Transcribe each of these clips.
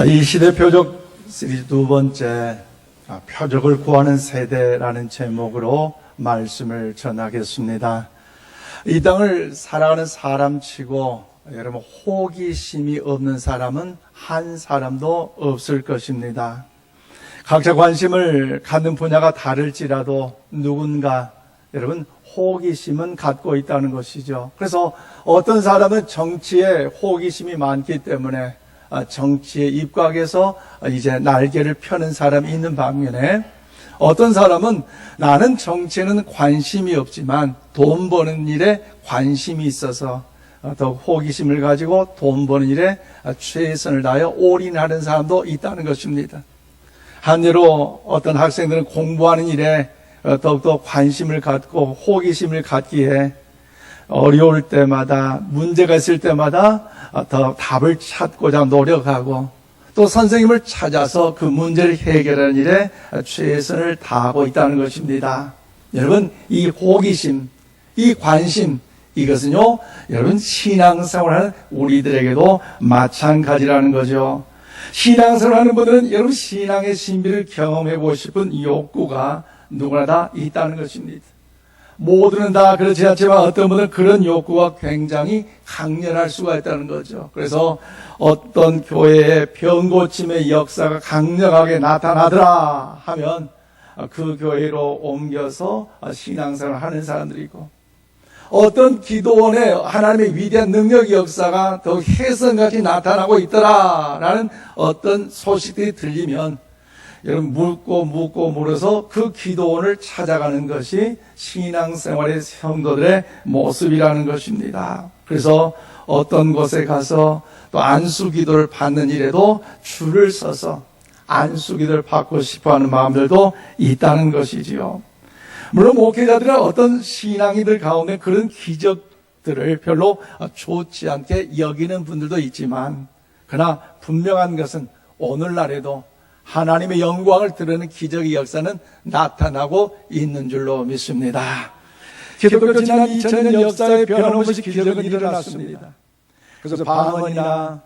이 시대 표적 시리즈 두 번째 표적을 구하는 세대라는 제목으로 말씀을 전하겠습니다. 이 땅을 살아가는 사람치고 여러분 호기심이 없는 사람은 한 사람도 없을 것입니다. 각자 관심을 갖는 분야가 다를지라도 누군가 여러분 호기심은 갖고 있다는 것이죠. 그래서 어떤 사람은 정치에 호기심이 많기 때문에 정치에 입각해서 이제 날개를 펴는 사람이 있는 반면에 어떤 사람은 나는 정치에는 관심이 없지만 돈 버는 일에 관심이 있어서 더욱 호기심을 가지고 돈 버는 일에 최선을 다하여 올인하는 사람도 있다는 것입니다. 한예로 어떤 학생들은 공부하는 일에 더욱더 관심을 갖고 호기심을 갖기에 어려울 때마다 문제가 있을 때마다 더 답을 찾고자 노력하고 또 선생님을 찾아서 그 문제를 해결하는 일에 최선을 다하고 있다는 것입니다. 여러분 이 호기심, 이 관심 이것은요 여러분 신앙생활하는 우리들에게도 마찬가지라는 거죠. 신앙생활하는 분들은 여러분 신앙의 신비를 경험해 보고 싶은 욕구가 누구나 다 있다는 것입니다. 모두는 다 그렇지 않지만 어떤 분은 그런 욕구가 굉장히 강렬할 수가 있다는 거죠. 그래서 어떤 교회의 병고침의 역사가 강력하게 나타나더라 하면 그 교회로 옮겨서 신앙생활을 하는 사람들이고 어떤 기도원에 하나님의 위대한 능력의 역사가 더욱 혜성같이 나타나고 있더라라는 어떤 소식들이 들리면 여러분 묻고 물어서 그 기도원을 찾아가는 것이 신앙생활의 성도들의 모습이라는 것입니다. 그래서 어떤 곳에 가서 또 안수기도를 받는 일에도 줄을 서서 안수기도를 받고 싶어하는 마음들도 있다는 것이지요. 물론 목회자들은 어떤 신앙인들 가운데 그런 기적들을 별로 좋지 않게 여기는 분들도 있지만 그러나 분명한 것은 오늘날에도 하나님의 영광을 드러내는 기적의 역사는 나타나고 있는 줄로 믿습니다. 기독교 지난 2000년 역사에 변함없이 기적은 일어났습니다. 그래서 방언이나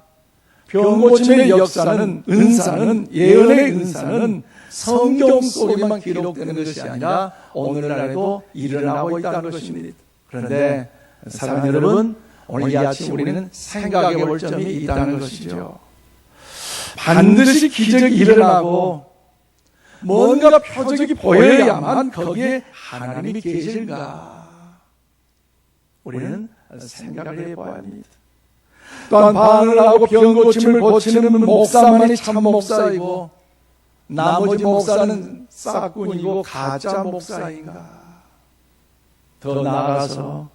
병고침의 역사는 은사는 예언의 은사는 성경 속에만 기록되는 것이 아니라 오늘날에도 일어나고 있다는 것입니다. 그런데 사랑하는 여러분, 오늘 이 아침 우리는 생각해 볼 점이 있다는 것이죠. 반드시 기적이 일어나고 뭔가 표적이 보여야만 거기에 하나님이 계실까? 우리는 생각을 해봐야 합니다. 또한 방언을 하고 병고침을 고치는 목사만이 참 목사이고 나머지 목사는 싹군이고 가짜 목사인가? 더 나아가서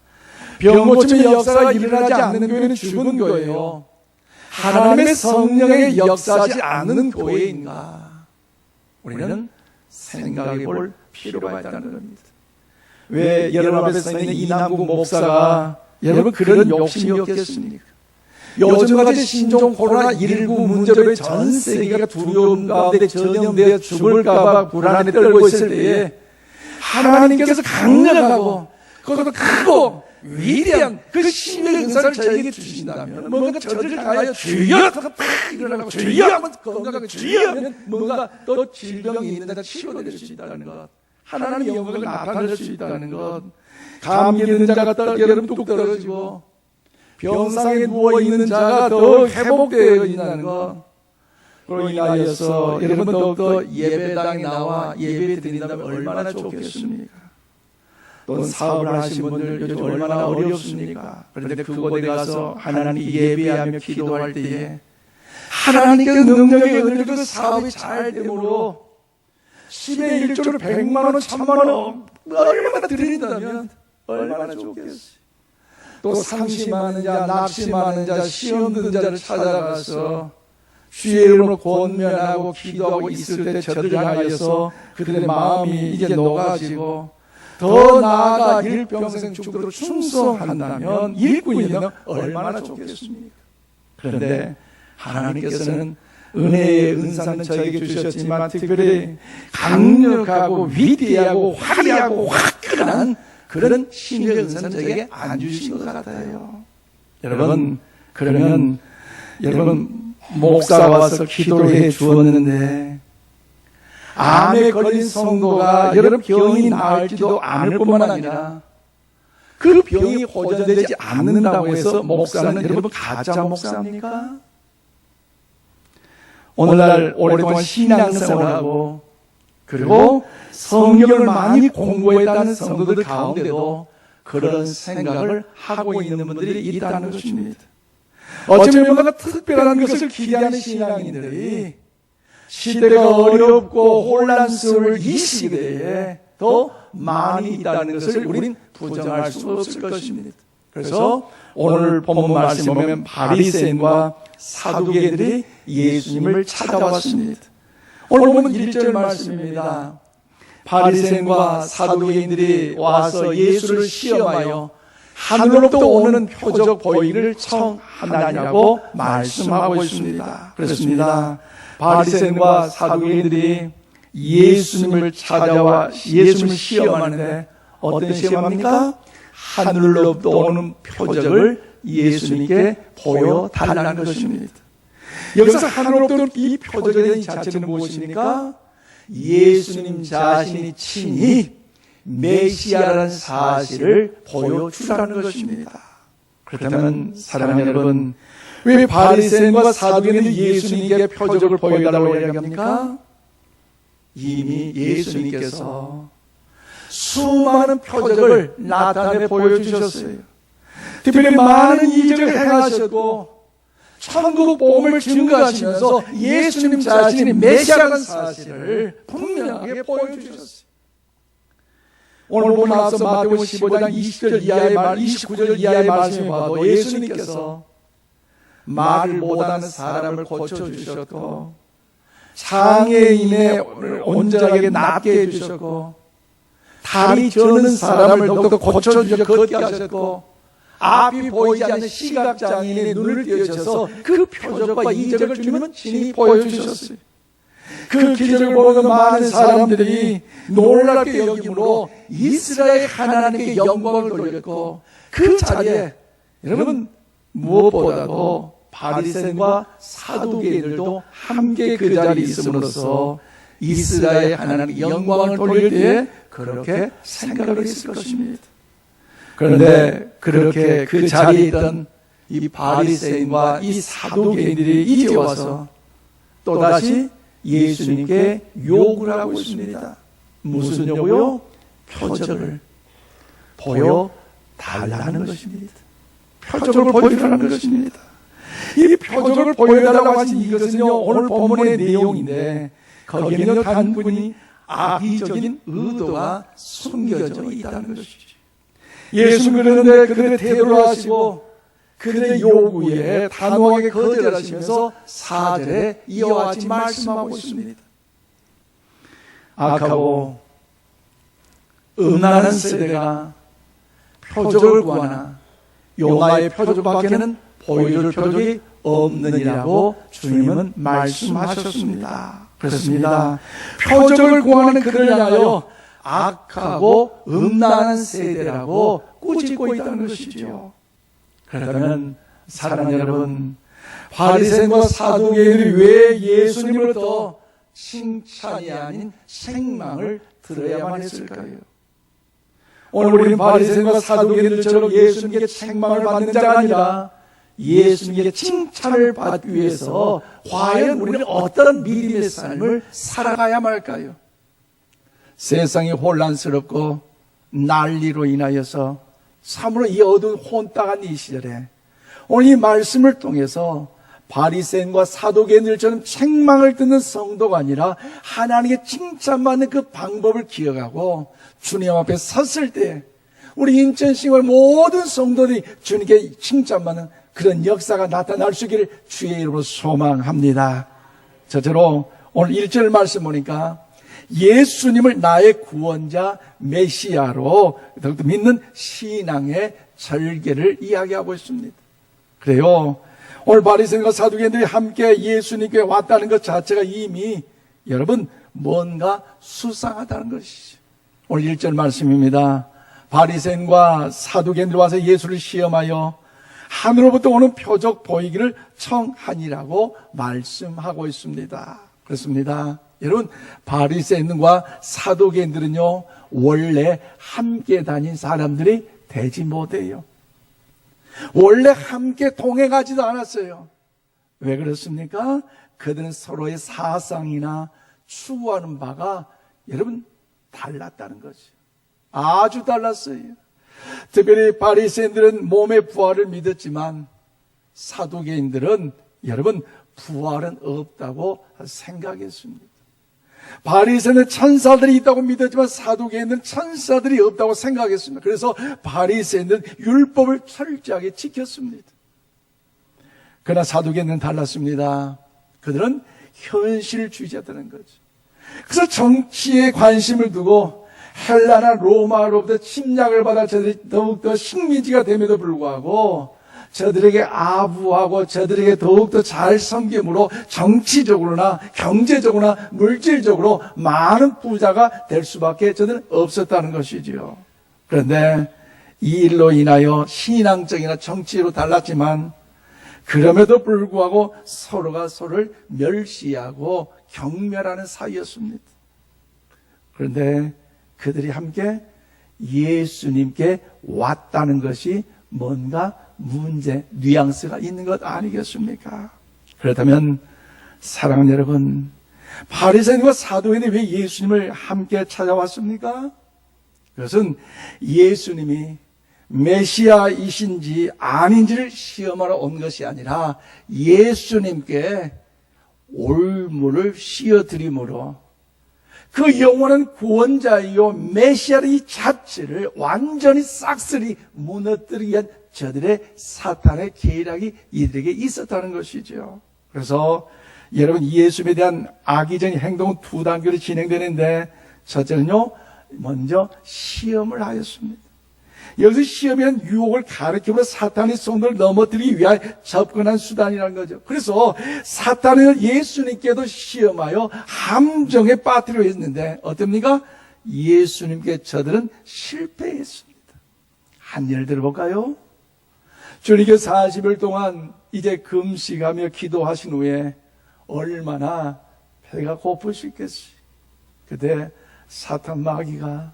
병고침의 역사가 일어나지 않는 교회는 죽은 교회요. 하나님의 성령의 역사하지 않는 교회인가? 우리는 생각해 볼 필요가 있다는 겁니다. 왜 여러분 앞에 서 있는 이남국 목사가 여러분 그런 욕심이 없겠습니까? 요즘같이 신종 코로나19 문제로 전 세계가 두려움 가운데 전염되어 죽을까봐 불안에 떨고 있을 때에 하나님께서 강력하고 그것도 크고 위대한 그 신의 은사를 저에게 주신다면 뭔가 저를 당하여 주여 팍 일어나고 주여 하면 건강하게 주여 하면 뭔가 또 질병이 있는 데다 치료될 수 있다는 것, 하나님의 영광을 나타낼 수 있다는 것, 감기 있는 자가 여러분 뚝 떨어지고 병상에 누워있는 자가 더 회복되어 있다는 것, 그로 인하여서 여러분 더욱더 예배당에 나와 예배 드린다면 얼마나 좋겠습니까? 또 사업을 하신 분들 요즘 얼마나 어렵습니까? 그런데 그곳에 가서 하나님 예배하며 기도할 때에 하나님께서 능력의 은혜를 그 사업이 잘 되므로 10의 1조를 100만 원, 1000만 원 얼마나 드린다면 얼마나 좋겠어요. 또 상심하는 자, 낙심하는 자, 시험 든 자를 찾아가서 주의 이름으로 권면하고 기도하고 있을 때 저들을 향하여서 그들의 마음이 이제 녹아지고 더 나아가 일평생 죽도록 충성한다면 일꾼이면 얼마나 좋겠습니까? 그런데 하나님께서는 은혜의 은사는 저에게 주셨지만 특별히 강력하고 위대하고 화려하고 화끈한 그런 신의 은사는 저에게 안 주신 것 같아요. 여러분 그러면 여러분 목사가 와서 기도를 해 주었는데 암에 걸린 성도가 여러분 병이 나을지도 않을 뿐만 아니라 그 병이 호전되지 않는다고 해서 목사는 여러분 가짜 목사입니까? 오늘날 오랫동안 신앙생활하고 그리고 성경을 많이 공부했다는 성도들 가운데도 그런 생각을 하고 있는 분들이 있다는 것입니다. 어쩌면 뭔가 특별한 것을 기대하는 신앙인들이 시대가 어렵고 혼란스러울 이 시대에 더 많이 있다는 것을 우리는 부정할 수 없을 것입니다. 그래서 오늘 본문 말씀 보면 바리새인과 사두개인들이 예수님을 찾아왔습니다. 오늘 보면 1절 말씀입니다. 바리새인과 사두개인들이 와서 예수를 시험하여 하늘로부터 오는 표적 보이기를 청하느냐고 말씀하고 있습니다. 그렇습니다. 바리새인과 사두개인들이 예수님을 찾아와 예수님을 시험하는데 어떤 시험합니까? 하늘로부터 오는 표적을 예수님께 보여달라는 것입니다. 여기서 하늘로부터 이 표적에 대한 자체는 무엇입니까? 예수님 자신이 친히 메시아라는 사실을 보여주라는 것입니다. 그렇다면 사랑하는 여러분, 왜 바리새인과 사두개인들이 예수님께 표적을 보여달라고 이야기합니까? 이미 예수님께서 수많은 표적을 나타내 보여주셨어요. 특별히 많은 이적을 행하셨고 천국 복음을 증거하시면서 예수님 자신이 메시아라는 사실을 분명하게 보여주셨어요. 오늘 보면 앞서 마태복음 15장 20절 이하의 29절 이하의 말씀을 봐도 예수님께서 말을 못하는 사람을 고쳐주셨고 장애인의 온전하게 낫게 해주셨고 다리 저는 사람을 더욱더 고쳐주셔서 걷게 하셨고 앞이 보이지 않는 시각장애인의 눈을 띄우셔서 그 표적과 이적을 주님은 친히 보여주셨어요. 그 기적을 보는 많은 사람들이 놀랍게 여김으로 이스라엘 하나님께 영광을 돌렸고 그 자리에 여러분 무엇보다도 바리새인과 사두개인들도 함께 그 자리에 있음으로써 이스라엘 하나님께 영광을 돌릴 때에 그렇게 생각을 했을 것입니다. 그런데 그렇게 그 자리에 있던 이 바리새인과 이 사두개인들이 이제 와서 또다시 예수님께 요구를 하고 있습니다. 무슨 요구요? 표적을 보여달라는 것입니다. 표적을 보여달라는 것입니다. 이 표적을 보여달라고 하신 이것은요, 오늘 본문의 내용인데 거기에는 단분히 악의적인 의도가 숨겨져 있다는 것이죠. 예수는 그런데 그들의 태도를 하시고 그들의 요구에 단호하게 거절하시면서 4절에 이와 같이 말씀하고 있습니다. 악하고 음란한 세대가 표적을 구하나 요나의 표적밖에는 보여줄 표적이 없느니라고 주님은 말씀하셨습니다. 그렇습니다. 표적을 구하는 그들을 향하여 악하고 음란한 세대라고 꾸짖고 있다는 것이죠. 그렇다면 사랑하는 여러분, 바리새인과 사두개인들이 왜 예수님으로부터 칭찬이 아닌 책망을 들어야만 했을까요? 오늘 우리는 바리새인과 사두개인들처럼 예수님께 책망을 받는 자가 아니라 예수님께 칭찬을 받기 위해서 과연 우리는 어떤 믿음의 삶을 살아가야 할까요? 세상이 혼란스럽고 난리로 인하여서 참으로 이 어두운 혼딱한 이 시절에 오늘 이 말씀을 통해서 바리새인과 사두개인들처럼 책망을 듣는 성도가 아니라 하나님께 칭찬받는 그 방법을 기억하고 주님 앞에 섰을 때 우리 인천시월 모든 성도들이 주님께 칭찬받는 그런 역사가 나타날 수 있기를 주의 이름으로 소망합니다. 저처럼 오늘 1절 말씀 보니까 예수님을 나의 구원자 메시아로 더욱더 믿는 신앙의 절개를 이야기하고 있습니다. 그래요. 오늘 바리새인과 사두개인들이 함께 예수님께 왔다는 것 자체가 이미 여러분 뭔가 수상하다는 것이죠. 오늘 1절 말씀입니다. 바리새인과 사두개인들이 와서 예수를 시험하여 하늘로부터 오는 표적 보이기를 청하니라고 말씀하고 있습니다. 그렇습니다. 여러분, 바리새인과 사두개인들은요, 원래 함께 다닌 사람들이 되지 못해요. 원래 함께 동행하지도 않았어요. 왜 그렇습니까? 그들은 서로의 사상이나 추구하는 바가 여러분 달랐다는 거죠. 아주 달랐어요. 특별히 바리새인들은 몸의 부활을 믿었지만 사두개인들은 여러분 부활은 없다고 생각했습니다. 바리새인은 천사들이 있다고 믿었지만 사두개인은 천사들이 없다고 생각했습니다. 그래서 바리새인은 율법을 철저하게 지켰습니다. 그러나 사두개인은 달랐습니다. 그들은 현실주의자들인 거죠. 그래서 정치에 관심을 두고 헬라나 로마로부터 침략을 받아 저들이 더욱더 식민지가 됨에도 불구하고 저들에게 아부하고 저들에게 더욱더 잘 섬김으로 정치적으로나 경제적으로나 물질적으로 많은 부자가 될 수밖에 저들은 없었다는 것이지요. 그런데 이 일로 인하여 신앙적이나 정치로 달랐지만 그럼에도 불구하고 서로가 서로를 멸시하고 경멸하는 사이였습니다. 그런데 그들이 함께 예수님께 왔다는 것이 뭔가 문제, 뉘앙스가 있는 것 아니겠습니까? 그렇다면 사랑하는 여러분, 바리새인과 사두개인이 왜 예수님을 함께 찾아왔습니까? 그것은 예수님이 메시아이신지 아닌지를 시험하러 온 것이 아니라 예수님께 올무를 씌워드림으로 그 영원한 구원자이요 메시아의 이 자체를 완전히 싹쓸이 무너뜨리기 위한 저들의 사탄의 계략이 이들에게 있었다는 것이죠. 그래서 여러분 예수님에 대한 악의적인 행동은 두 단계로 진행되는데 첫째는요, 먼저 시험을 하였습니다. 여기서 시험이란 유혹을 가리키므로 사탄의 성도를 넘어뜨리기 위하여 접근한 수단이라는 거죠. 그래서 사탄은 예수님께도 시험하여 함정에 빠뜨려 했는데 어떻습니까? 예수님께 저들은 실패했습니다. 한 예를 들어볼까요? 주님께서 40일 동안 이제 금식하며 기도하신 후에 얼마나 배가 고프시겠어요. 그때 사탄 마귀가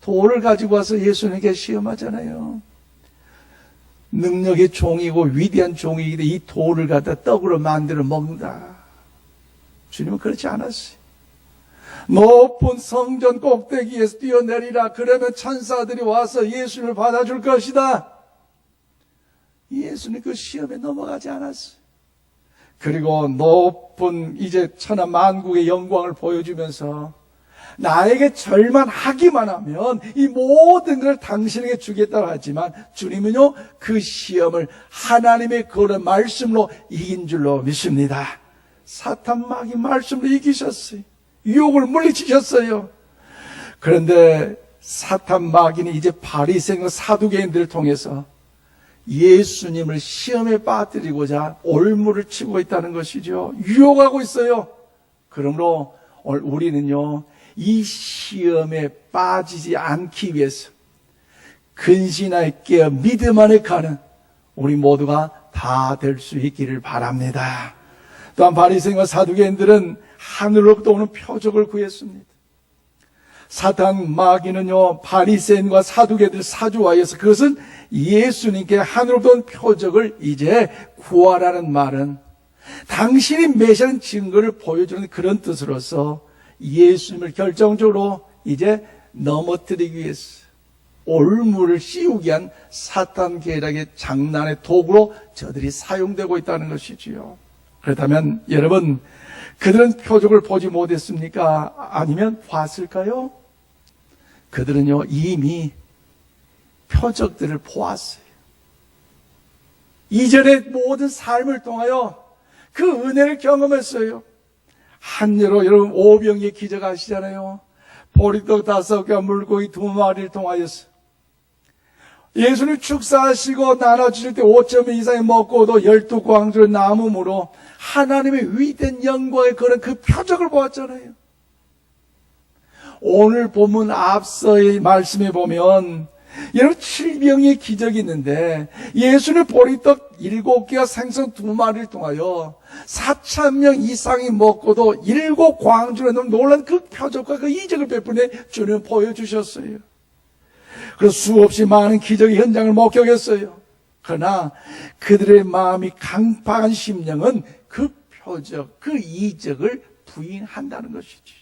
돌을 가지고 와서 예수님께 시험하잖아요. 능력의 종이고 위대한 종이기 때문에 이 돌을 갖다 떡으로 만들어 먹는다. 주님은 그렇지 않았어요. 높은 성전 꼭대기에서 뛰어내리라. 그러면 천사들이 와서 예수님을 받아줄 것이다. 예수님 그 시험에 넘어가지 않았어요. 그리고 높은 이제 천하 만국의 영광을 보여주면서 나에게 절만 하기만 하면 이 모든 걸 당신에게 주겠다고 하지만 주님은요 그 시험을 하나님의 그런 말씀으로 이긴 줄로 믿습니다. 사탄 마귀 말씀으로 이기셨어요. 유혹을 물리치셨어요. 그런데 사탄 마귀는 이제 바리새인과 사두개인들을 통해서 예수님을 시험에 빠뜨리고자 올무를 치고 있다는 것이죠. 유혹하고 있어요. 그러므로 오늘 우리는요 이 시험에 빠지지 않기 위해서 근신하여 깨어 믿음 안에 가는 우리 모두가 다 될 수 있기를 바랍니다. 또한 바리새인과 사두개인들은 하늘로부터 오는 표적을 구했습니다. 사탄 마귀는요 바리새인과 사두개인들을 사주하여서 그것은 예수님께 하늘로부터 온 표적을 이제 구하라는 말은 당신이 메시아는 증거를 보여주는 그런 뜻으로서 예수님을 결정적으로 이제 넘어뜨리기 위해서 올무를 씌우기 위한 사탄 계략의 장난의 도구로 저들이 사용되고 있다는 것이지요. 그렇다면 여러분 그들은 표적을 보지 못했습니까? 아니면 봤을까요? 그들은요 이미 표적들을 보았어요. 이전의 모든 삶을 통하여 그 은혜를 경험했어요. 한여로 여러분 오병이의 기적 아시잖아요. 보리떡 5개와 물고기 2마리를 통하여서 예수님 축사하시고 나눠주실 때 5점 이상이 먹고도 12광주를 남음으로 하나님의 위대한 영광의 그런 그 표적을 보았잖아요. 오늘 본문 앞서의 말씀에 보면 여러분 7병의 기적이 있는데 예수는 보리떡 7개와 생선 2마리를 통하여 4,000명 이상이 먹고도 7 광주에 넘는 놀란 그 표적과 그 이적을 베푸네 주님 보여주셨어요. 그래서 수없이 많은 기적의 현장을 목격했어요. 그러나 그들의 마음이 강팍한 심령은 그 표적, 그 이적을 부인한다는 것이지.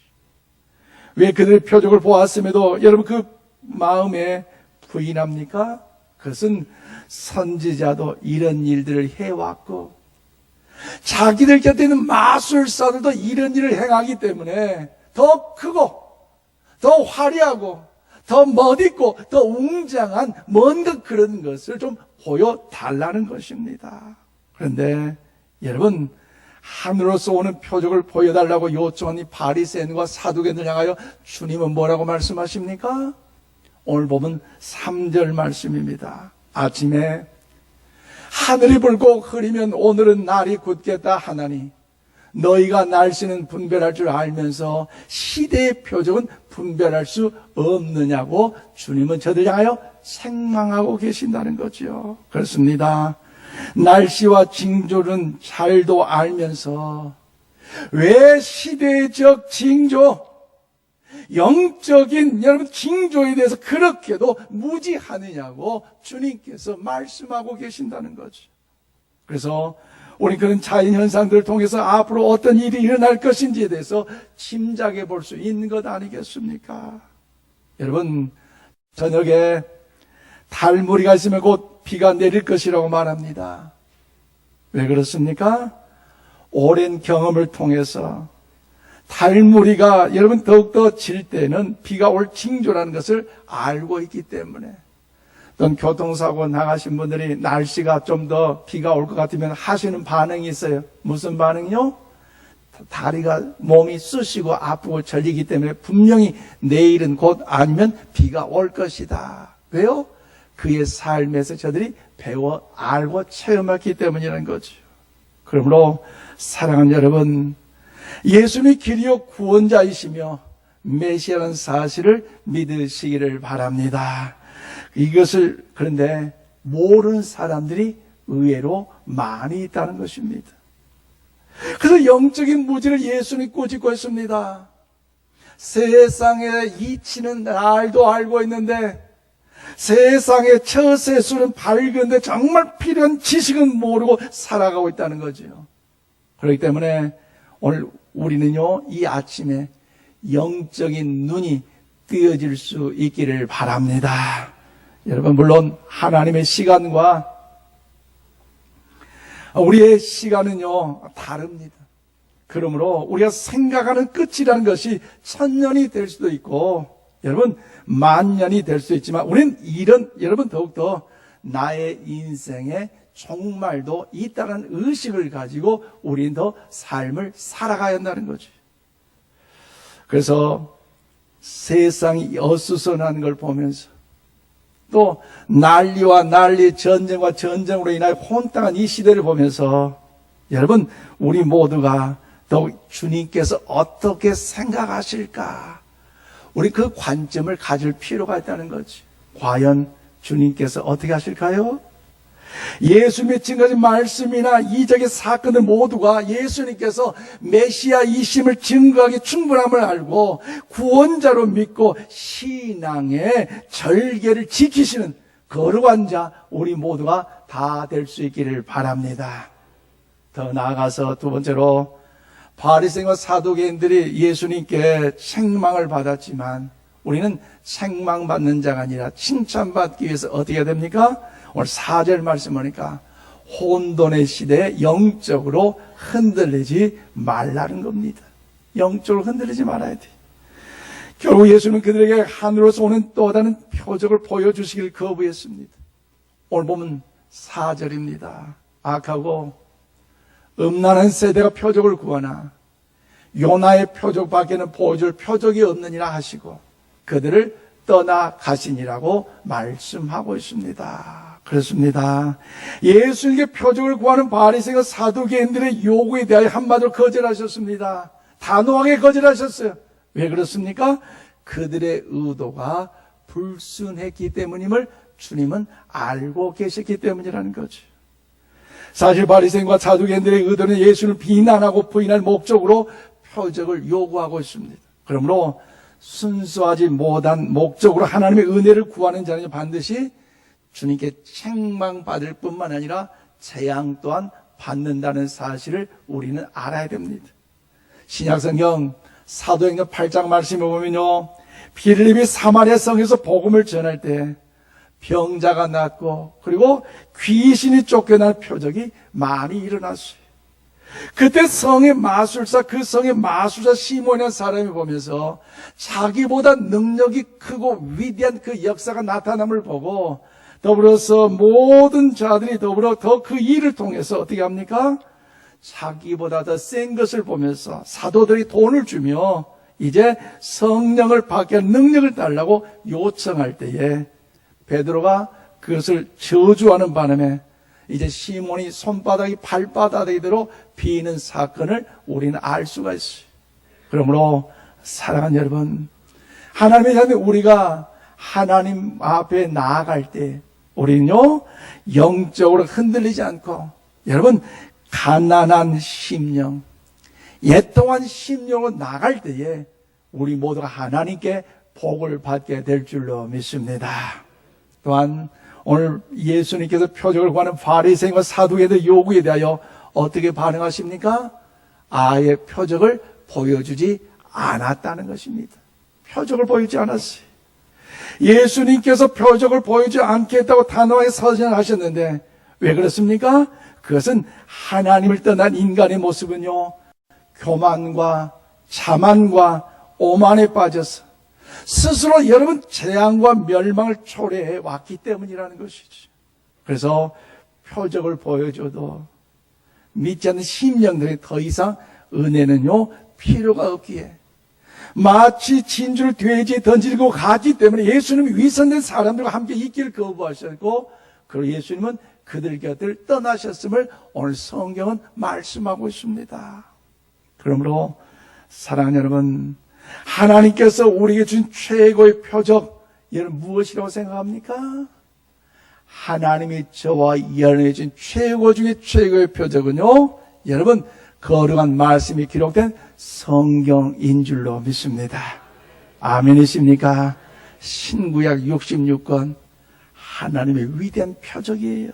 왜 그들의 표적을 보았음에도 여러분 그 마음에 부인합니까? 그것은 선지자도 이런 일들을 해왔고 자기들 곁에 있는 마술사들도 이런 일을 행하기 때문에 더 크고 더 화려하고 더 멋있고 더 웅장한 뭔가 그런 것을 좀 보여달라는 것입니다. 그런데 여러분 하늘로서 오는 표적을 보여달라고 요청한 이 바리새인과 사두개인을 향하여 주님은 뭐라고 말씀하십니까? 오늘 보면 3절 말씀입니다. 아침에 하늘이 불고 흐리면 오늘은 날이 굳겠다 하나니 너희가 날씨는 분별할 줄 알면서 시대의 표적은 분별할 수 없느냐고 주님은 저들 향하여 책망하고 계신다는 거죠. 그렇습니다. 날씨와 징조는 잘도 알면서 왜 시대적 징조, 영적인 여러분 징조에 대해서 그렇게도 무지하느냐고 주님께서 말씀하고 계신다는 거죠. 그래서 우리 그런 자연현상들을 통해서 앞으로 어떤 일이 일어날 것인지에 대해서 짐작해 볼 수 있는 것 아니겠습니까? 여러분 저녁에 달무리가 있으면 곧 비가 내릴 것이라고 말합니다. 왜 그렇습니까? 오랜 경험을 통해서 달무리가 여러분 더욱더 질 때는 비가 올 징조라는 것을 알고 있기 때문에 어떤 교통사고 나가신 분들이 날씨가 좀 더 비가 올 것 같으면 하시는 반응이 있어요. 무슨 반응이요? 다리가 몸이 쑤시고 아프고 절리기 때문에 분명히 내일은 곧 아니면 비가 올 것이다. 왜요? 그의 삶에서 저들이 배워 알고 체험했기 때문이라는 거죠. 그러므로 사랑하는 여러분, 예수님이 길이요 구원자이시며 메시아라는 사실을 믿으시기를 바랍니다. 이것을 그런데 모르는 사람들이 의외로 많이 있다는 것입니다. 그래서 영적인 무지를 예수님이 꾸짖고 있습니다. 세상의 이치는 날도 알고 있는데 세상의 처세수는 밝은데 정말 필요한 지식은 모르고 살아가고 있다는 거죠. 그렇기 때문에 오늘 우리는요 이 아침에 영적인 눈이 뜨여질 수 있기를 바랍니다. 여러분 물론 하나님의 시간과 우리의 시간은요 다릅니다. 그러므로 우리가 생각하는 끝이라는 것이 1000년이 될 수도 있고 여러분 10,000년이 될 수 있지만 우리는 여러분 더욱더 나의 인생의 종말도 있다는 의식을 가지고 우리는 더 삶을 살아가야 한다는 거죠. 그래서 세상이 어수선한 걸 보면서 또 난리와 난리, 전쟁과 전쟁으로 인하여 혼탁한 이 시대를 보면서 여러분 우리 모두가 더욱 주님께서 어떻게 생각하실까? 우리 그 관점을 가질 필요가 있다는 거지. 과연 주님께서 어떻게 하실까요? 예수님의 지금까지 말씀이나 이적의 사건들 모두가 예수님께서 메시아이심을 증거하기 충분함을 알고 구원자로 믿고 신앙의 절개를 지키시는 거룩한 자 우리 모두가 다 될 수 있기를 바랍니다. 더 나아가서 두 번째로 바리새인과 사두개인들이 예수님께 책망을 받았지만 우리는 책망받는 자가 아니라 칭찬받기 위해서 어떻게 해야 됩니까? 오늘 4절 말씀 보니까 혼돈의 시대에 영적으로 흔들리지 말라는 겁니다. 영적으로 흔들리지 말아야 돼. 결국 예수는 그들에게 하늘로서 오는 또 다른 표적을 보여주시길 거부했습니다. 오늘 보면 4절입니다. 악하고 음란한 세대가 표적을 구하나 요나의 표적 밖에는 보여줄 표적이 없느니라 하시고 그들을 떠나가시니라고 말씀하고 있습니다. 그렇습니다. 예수님께 표적을 구하는 바리새인과 사두개인들의 요구에 대하여 한마디로 거절하셨습니다. 단호하게 거절하셨어요. 왜 그렇습니까? 그들의 의도가 불순했기 때문임을 주님은 알고 계셨기 때문이라는 거죠. 사실 바리새인과 사두개인들의 의도는 예수를 비난하고 부인할 목적으로 표적을 요구하고 있습니다. 그러므로 순수하지 못한 목적으로 하나님의 은혜를 구하는 자는 반드시 주님께 책망받을 뿐만 아니라 재앙 또한 받는다는 사실을 우리는 알아야 됩니다. 신약성경 사도행전 8장 말씀에 보면요, 빌립이 사마리아 성에서 복음을 전할 때 병자가 낫고 그리고 귀신이 쫓겨날 표적이 많이 일어났어요. 그때 성의 마술사, 그 성의 마술사 시몬이라는 사람이 보면서 자기보다 능력이 크고 위대한 그 역사가 나타남을 보고 더불어서 모든 자들이 더불어 더 그 일을 통해서 어떻게 합니까? 자기보다 더 센 것을 보면서 사도들이 돈을 주며 이제 성령을 받게 할 능력을 달라고 요청할 때에 베드로가 그것을 저주하는 바람에 이제 시몬이 손바닥이 발바닥이 되도록 비는 사건을 우리는 알 수가 있어요. 그러므로 사랑하는 여러분, 하나님의 자녀 우리가 하나님 앞에 나아갈 때 우리는요 영적으로 흔들리지 않고, 여러분 가난한 심령, 옛동안 심령으로 나갈 때에 우리 모두가 하나님께 복을 받게 될 줄로 믿습니다. 또한 오늘 예수님께서 표적을 구하는 바리새인과 사두개인의 요구에 대하여 어떻게 반응하십니까? 아예 표적을 보여주지 않았다는 것입니다. 표적을 보여주지 않았어요. 예수님께서 표적을 보여주지 않겠다고 단호하게 선언하셨는데 왜 그렇습니까? 그것은 하나님을 떠난 인간의 모습은요, 교만과 자만과 오만에 빠져서 스스로 여러분 재앙과 멸망을 초래해 왔기 때문이라는 것이죠. 그래서 표적을 보여줘도 믿지 않는 심령들이 더 이상 은혜는요 필요가 없기에 마치 진주를 돼지에 던지고 가기 때문에 예수님이 위선된 사람들과 함께 있기를 거부하셨고, 그리고 예수님은 그들 곁을 떠나셨음을 오늘 성경은 말씀하고 있습니다. 그러므로 사랑하는 여러분, 하나님께서 우리에게 준 최고의 표적, 여러분 무엇이라고 생각합니까? 하나님이 저와 여러분에게 준 최고 중에 최고의 표적은요, 여러분 거룩한 말씀이 기록된 성경인 줄로 믿습니다. 아멘이십니까? 신구약 66권 하나님의 위대한 표적이에요.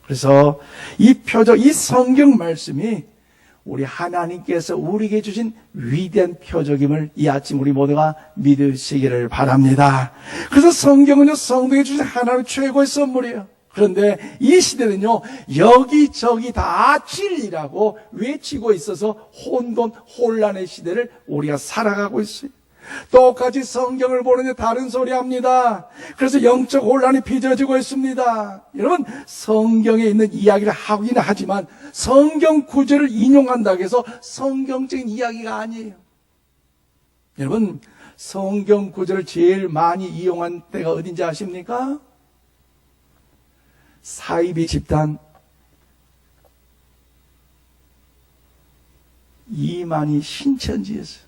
그래서 이 표적, 이 성경 말씀이 우리 하나님께서 우리에게 주신 위대한 표적임을 이 아침 우리 모두가 믿으시기를 바랍니다. 그래서 성경은요, 성도에게 주신 하나님의 최고의 선물이에요. 그런데 이 시대는요, 여기저기 다 진리라고 외치고 있어서 혼돈, 혼란의 시대를 우리가 살아가고 있어요. 똑같이 성경을 보는데 다른 소리 합니다. 그래서 영적 혼란이 빚어지고 있습니다. 여러분, 성경에 있는 이야기를 하긴 하지만 성경 구절을 인용한다고 해서 성경적인 이야기가 아니에요. 여러분, 성경 구절을 제일 많이 이용한 때가 어딘지 아십니까? 사이비 집단 이만희 신천지에서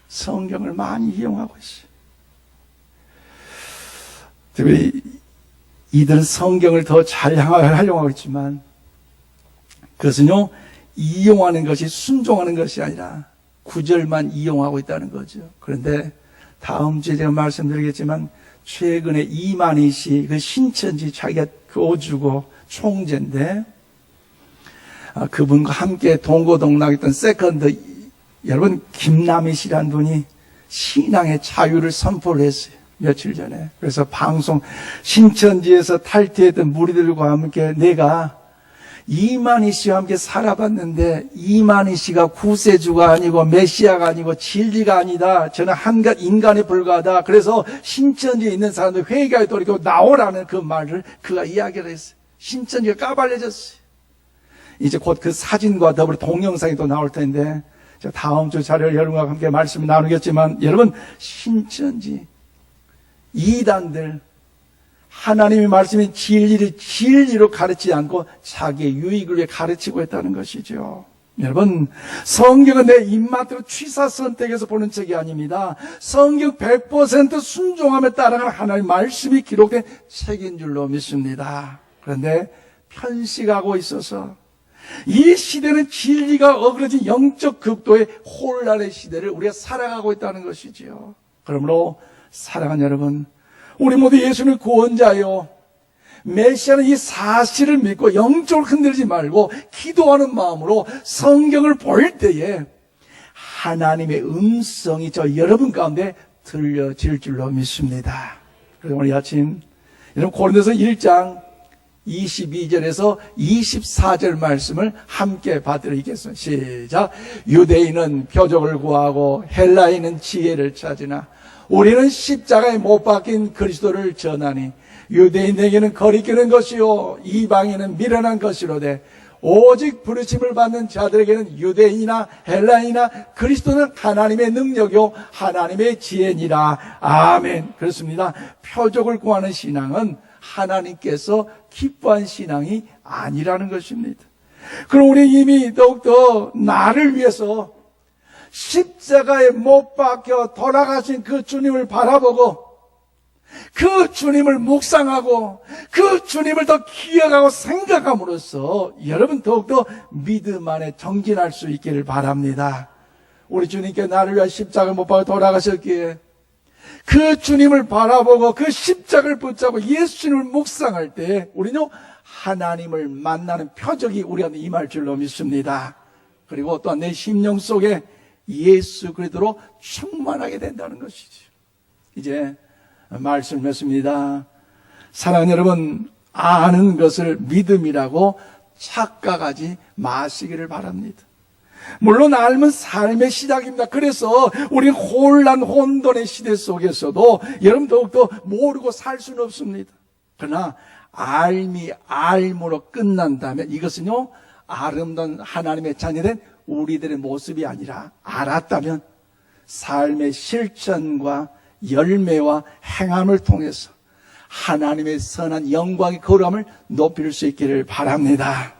성경을 많이 이용하고 있어요. 특별히 이들은 성경을 더 잘 활용하고 있지만 그것은요, 이용하는 것이 순종하는 것이 아니라 구절만 이용하고 있다는 거죠. 그런데 다음 주에 제가 말씀드리겠지만 최근에 이만희 씨, 그 신천지 자기가 교주고 총재인데 그분과 함께 동고동락했던 세컨드, 여러분 김남희 씨라는 분이 신앙의 자유를 선포를 했어요. 며칠 전에. 그래서 방송, 신천지에서 탈퇴했던 무리들과 함께 내가 이만희 씨와 함께 살아봤는데 이만희 씨가 구세주가 아니고 메시아가 아니고 진리가 아니다. 저는 한갓 인간에 불과하다. 그래서 신천지에 있는 사람들 회개에 돌이켜 나오라는 그 말을 그가 이야기를 했어요. 신천지가 까발려졌어요. 이제 곧 그 사진과 더불어 동영상이 또 나올 텐데 다음 주 자료를 여러분과 함께 말씀을 나누겠지만, 여러분 신천지 이단들 하나님의 말씀인 진리를 진리로 가르치지 않고 자기의 유익을 위해 가르치고 있다는 것이죠. 여러분, 성경은 내 입맛대로 취사 선택해서 보는 책이 아닙니다. 성경 100% 순종함에 따라가는 하나님의 말씀이 기록된 책인 줄로 믿습니다. 그런데 편식하고 있어서 이 시대는 진리가 어그러진 영적 극도의 혼란의 시대를 우리가 살아가고 있다는 것이지요. 그러므로 사랑하는 여러분, 우리 모두 예수님을 구원자요, 메시아는 이 사실을 믿고 영적으로 흔들지 말고 기도하는 마음으로 성경을 볼 때에 하나님의 음성이 저 여러분 가운데 들려질 줄로 믿습니다. 그래서 오늘 아침 여러분 고린도서 1장 22절에서 24절 말씀을 함께 받들이겠습니다. 시작. 유대인은 표적을 구하고 헬라인은 지혜를 찾으나 우리는 십자가에 못 박힌 그리스도를 전하니 유대인에게는 거리끼는 것이요 이방인은 미련한 것이로되 오직 부르심을 받는 자들에게는 유대인이나 헬라인이나 그리스도는 하나님의 능력이요 하나님의 지혜니라. 아멘. 그렇습니다. 표적을 구하는 신앙은 하나님께서 기뻐한 신앙이 아니라는 것입니다. 그럼 우리 이미 더욱더 나를 위해서 십자가에 못 박혀 돌아가신 그 주님을 바라보고 그 주님을 묵상하고 그 주님을 더 기억하고 생각함으로써 여러분 더욱더 믿음 안에 정진할 수 있기를 바랍니다. 우리 주님께 나를 위해 십자가를 못 박아 돌아가셨기에 그 주님을 바라보고 그 십자가를 붙잡고 예수님을 묵상할 때 우리는 하나님을 만나는 표적이 우리한테 임할 줄로 믿습니다. 그리고 또한 내 심령 속에 예수 그리스도로 충만하게 된다는 것이죠. 이제 말씀을 맺습니다. 사랑하는 여러분, 아는 것을 믿음이라고 착각하지 마시기를 바랍니다. 물론 알면 삶의 시작입니다. 그래서 우리는 혼란 혼돈의 시대 속에서도 여러분 더욱더 모르고 살 수는 없습니다. 그러나 알미 알므로 끝난다면 이것은요 아름다운 하나님의 자녀된 우리들의 모습이 아니라 알았다면 삶의 실천과 열매와 행함을 통해서 하나님의 선한 영광의 거룩함을 높일 수 있기를 바랍니다.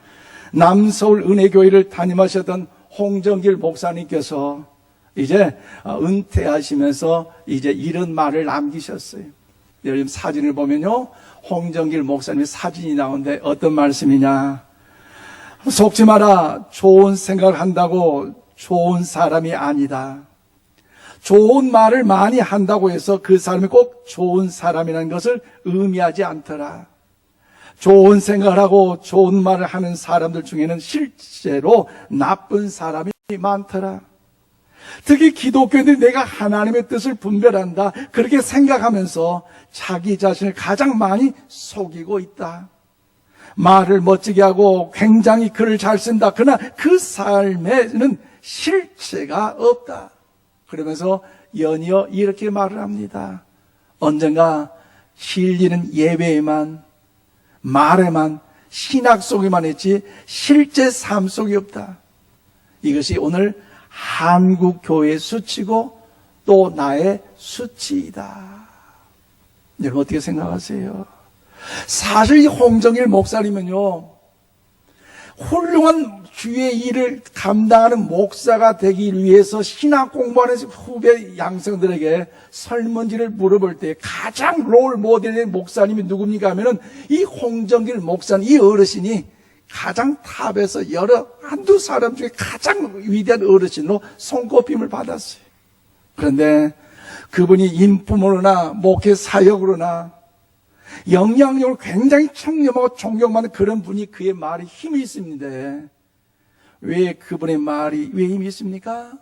남서울 은혜교회를 담임하셨던 홍정길 목사님께서 이제 은퇴하시면서 이제 이런 말을 남기셨어요. 여러분 사진을 보면요 홍정길 목사님의 사진이 나오는데 어떤 말씀이냐, 속지 마라. 좋은 생각을 한다고 좋은 사람이 아니다. 좋은 말을 많이 한다고 해서 그 사람이 꼭 좋은 사람이라는 것을 의미하지 않더라. 좋은 생각을 하고 좋은 말을 하는 사람들 중에는 실제로 나쁜 사람이 많더라. 특히 기독교인들이 내가 하나님의 뜻을 분별한다 그렇게 생각하면서 자기 자신을 가장 많이 속이고 있다. 말을 멋지게 하고 굉장히 글을 잘 쓴다. 그러나 그 삶에는 실체가 없다. 그러면서 연이어 이렇게 말을 합니다. 언젠가 진리는 예배에만, 말에만, 신학 속에만 있지 실제 삶 속이 없다. 이것이 오늘 한국 교회의 수치고 또 나의 수치이다. 여러분 어떻게 생각하세요? 사실 이 홍정일 목사님은요 훌륭한 주의 일을 감당하는 목사가 되기 위해서 신학 공부하는 후배 양성들에게 설문지를 물어볼 때 가장 롤 모델의 목사님이 누굽니까 하면은 이 홍정길 목사님, 이 어르신이 가장 탑에서 한두 사람 중에 가장 위대한 어르신으로 손꼽힘을 받았어요. 그런데 그분이 인품으로나 목회 사역으로나 영향력을 굉장히 청렴하고 존경받는 그런 분이 그의 말에 힘이 있습니다. 왜 그분의 말이 왜 힘이 있습니까?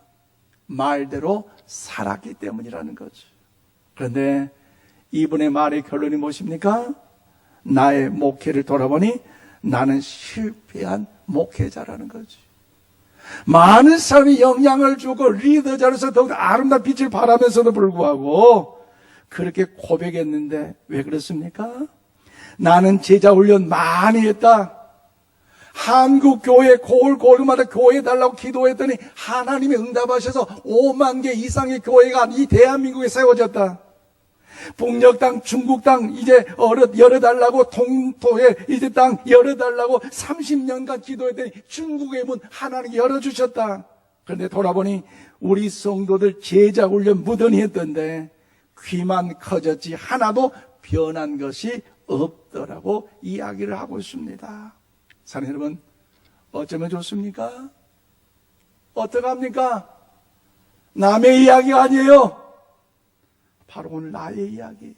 말대로 살았기 때문이라는 거죠. 그런데 이분의 말의 결론이 무엇입니까? 나의 목회를 돌아보니 나는 실패한 목회자라는 거죠. 많은 사람이 영향을 주고 리더자로서 더욱 아름다운 빛을 발하면서도 불구하고 그렇게 고백했는데 왜 그렇습니까? 나는 제자 훈련 많이 했다. 한국 교회 골고루마다 교회 달라고 기도했더니 하나님이 응답하셔서 5만 개 이상의 교회가 이 대한민국에 세워졌다. 북녘 땅, 중국 땅 이제 열어달라고, 동토에 이제 땅 열어달라고 30년간 기도했더니 중국의 문 하나님이 열어주셨다. 그런데 돌아보니 우리 성도들 제자훈련 무던히 했던데 귀만 커졌지 하나도 변한 것이 없더라고 이야기를 하고 있습니다. 사랑하는 여러분, 어쩌면 좋습니까? 어떡합니까? 남의 이야기가 아니에요. 바로 오늘 나의 이야기예요.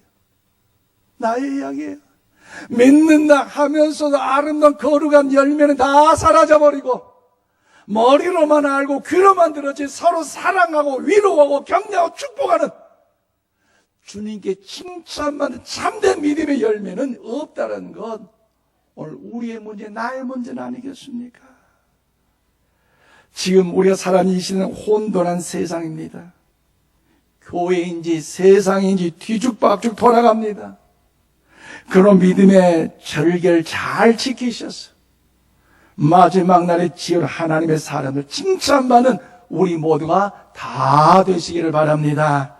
나의 이야기예요. 믿는다 하면서도 아름다운 거룩한 열매는 다 사라져버리고 머리로만 알고 귀로만 들었지 서로 사랑하고 위로하고 격려하고 축복하는 주님께 칭찬받는 참된 믿음의 열매는 없다는 것, 오늘 우리의 문제, 나의 문제는 아니겠습니까? 지금 우리가 살아가는 이 시대는 혼돈한 세상입니다. 교회인지 세상인지 뒤죽박죽 돌아갑니다. 그런 믿음의 절개를 잘 지키셔서 마지막 날에 지을 하나님의 사람을 칭찬받는 우리 모두가 다 되시기를 바랍니다.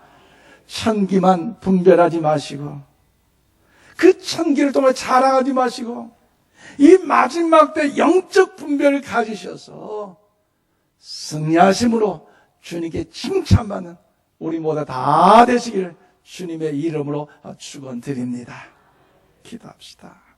천기만 분별하지 마시고 그 천기를 통해 자랑하지 마시고 이 마지막 때 영적 분별을 가지셔서 승리하심으로 주님께 칭찬받는 우리 모두 다 되시기를 주님의 이름으로 축원드립니다. 기도합시다.